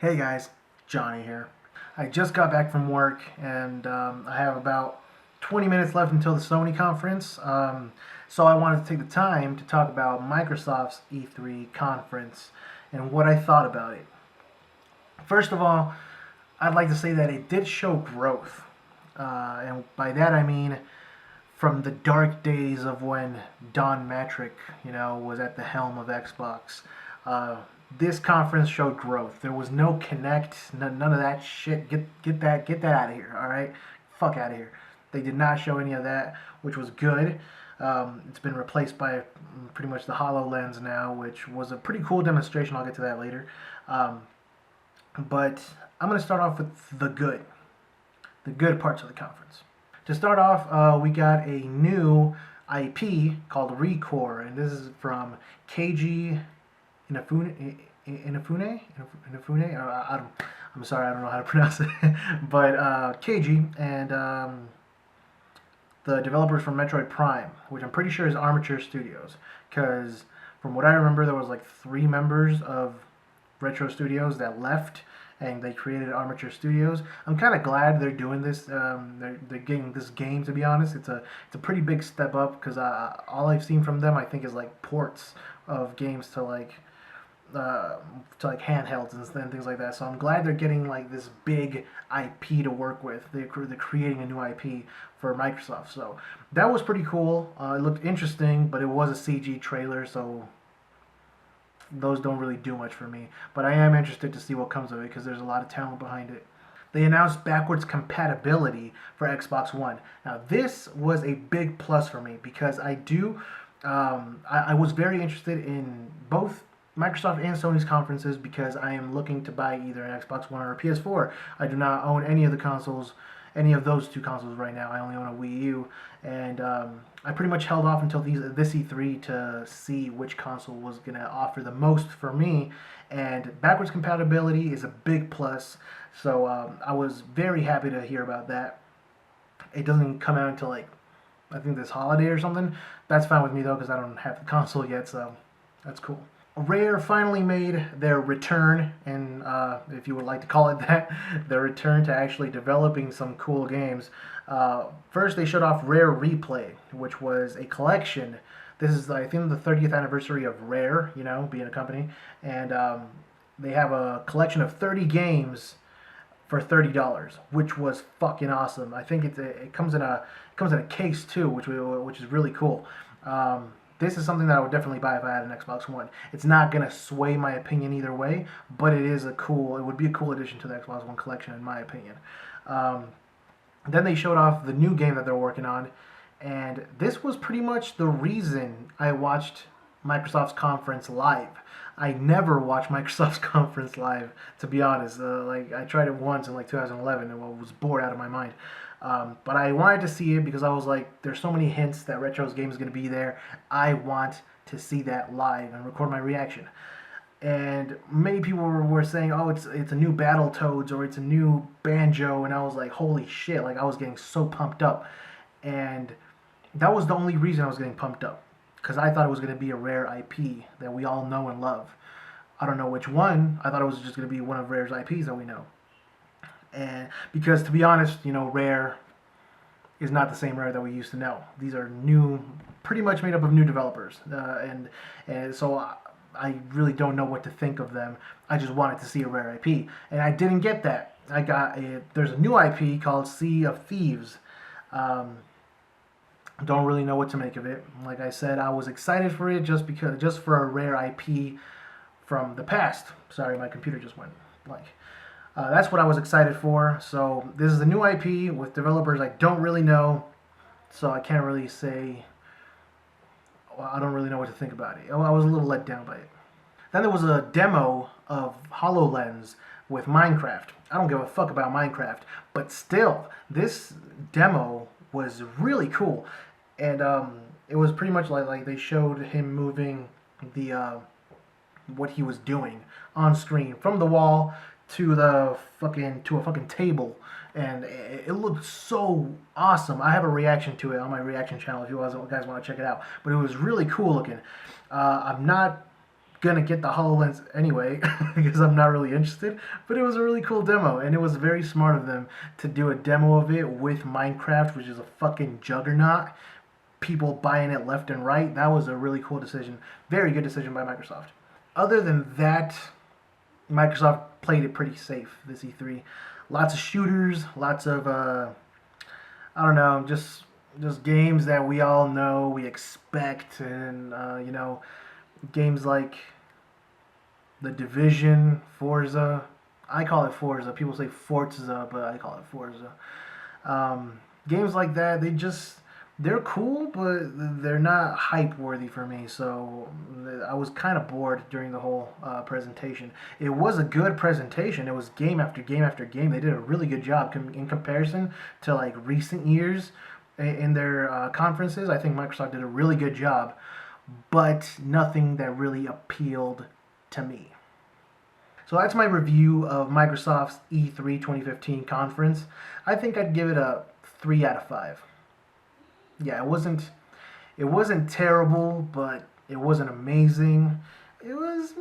Hey guys, Johnny here. I just got back from work and I have about 20 minutes left until the Sony conference. So I wanted to take the time to talk about Microsoft's E3 conference and what I thought about it. First of all, I'd like to say that it did show growth. And by that I mean from the dark days of when Don Matrick, was at the helm of Xbox. Uh, this conference showed growth. There was no Connect, none of that shit. Get that out of here. All right, fuck out of here. They did not show any of that, which was good. It's been replaced by pretty much the HoloLens now, which was a pretty cool demonstration. I'll get to that later. But I'm going to start off with the good parts of the conference. To start off, we got a new IP called Recore, and this is from KG Inafune. I'm sorry, I don't know how to pronounce it, but KG and the developers from Metroid Prime, which I'm pretty sure is Armature Studios, because from what I remember, there was like 3 members of Retro Studios that left and they created Armature Studios. I'm kind of glad they're doing this. They're getting this game. To be honest, it's a pretty big step up because all I've seen from them I think is like ports of games to like handhelds and things like that. So I'm glad they're getting like this big IP to work with. They're creating a new IP for Microsoft. So that was pretty cool. It looked interesting, but it was a CG trailer, so those don't really do much for me. But I am interested to see what comes of it because there's a lot of talent behind it. They announced backwards compatibility for Xbox One. Now this was a big plus for me because I was very interested in both Microsoft and Sony's conferences because I am looking to buy either an Xbox One or a PS4. I do not own any of the consoles, any of those 2 consoles right now. I only own a Wii U, and I pretty much held off until this E3 to see which console was going to offer the most for me, and backwards compatibility is a big plus, so I was very happy to hear about that. It doesn't come out until like, I think this holiday or something. That's fine with me though because I don't have the console yet, so that's cool. Rare finally made their return, and if you would like to call it that, their return to actually developing some cool games. First, they showed off Rare Replay, which was a collection. This is, I think, the 30th anniversary of Rare, being a company, and they have a collection of 30 games for $30, which was fucking awesome. I think it comes in a case too, which is really cool. This is something that I would definitely buy if I had an Xbox One. It's not gonna sway my opinion either way, but it would be a cool addition to the Xbox One collection in my opinion. Then they showed off the new game that they're working on, and this was pretty much the reason I watched Microsoft's conference live. I never watch Microsoft's conference live, to be honest. Like I tried it once in like 2011 and was bored out of my mind. But I wanted to see it because I was like, there's so many hints that Retro's game is going to be there. I want to see that live and record my reaction. And many people were saying, oh, it's a new Battletoads or it's a new Banjo, and I was like, holy shit! Like I was getting so pumped up, and that was the only reason I was getting pumped up because I thought it was going to be a Rare IP that we all know and love. I don't know which one. I thought it was just going to be one of Rare's IPs that we know. And because to be honest, Rare is not the same Rare that we used to know. These are new, pretty much made up of new developers, and so I really don't know what to think of them. I just wanted to see a Rare IP, and I didn't get that. There's a new IP called Sea of Thieves. Don't really know what to make of it. Like I said, I was excited for it just for a Rare IP from the past. Sorry, my computer just went blank. That's what I was excited for. So this is a new IP with developers I don't really know, so I can't really say. Well, I don't really know what to think about it. I was a little let down by it. Then there was a demo of HoloLens with Minecraft. I don't give a fuck about Minecraft, but still, this demo was really cool, and it was pretty much like they showed him moving the what he was doing on screen from the wall to a fucking table, and it looked so awesome. I have a reaction to it on my reaction channel if you guys want to check it out. But it was really cool looking. I'm not gonna get the HoloLens anyway because I'm not really interested. But it was a really cool demo, and it was very smart of them to do a demo of it with Minecraft, which is a fucking juggernaut. People buying it left and right. That was a really cool decision. Very good decision by Microsoft. Other than that, Microsoft played it pretty safe this E3. Lots of shooters, lots of I don't know, just games that we all know, we expect, and games like The Division, Forza. I call it Forza. People say Forza, but I call it Forza. Games like that, they're cool, but they're not hype worthy for me. So I was kind of bored during the whole presentation. It was a good presentation. It was game after game after game. They did a really good job in comparison to like recent years in their conferences. I think Microsoft did a really good job, but nothing that really appealed to me. So that's my review of Microsoft's E3 2015 conference. I think I'd give it a 3 out of 5. Yeah, it wasn't terrible, but it wasn't amazing. It was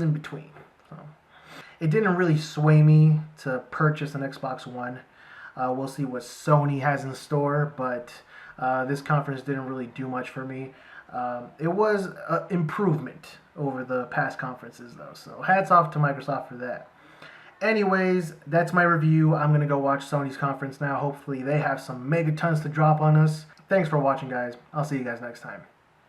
in between. So it didn't really sway me to purchase an Xbox One. We'll see what Sony has in store, but this conference didn't really do much for me. It was an improvement over the past conferences, though. So hats off to Microsoft for that. Anyways, that's my review. I'm going to go watch Sony's conference now. Hopefully they have some megatons to drop on us. Thanks for watching, guys. I'll see you guys next time.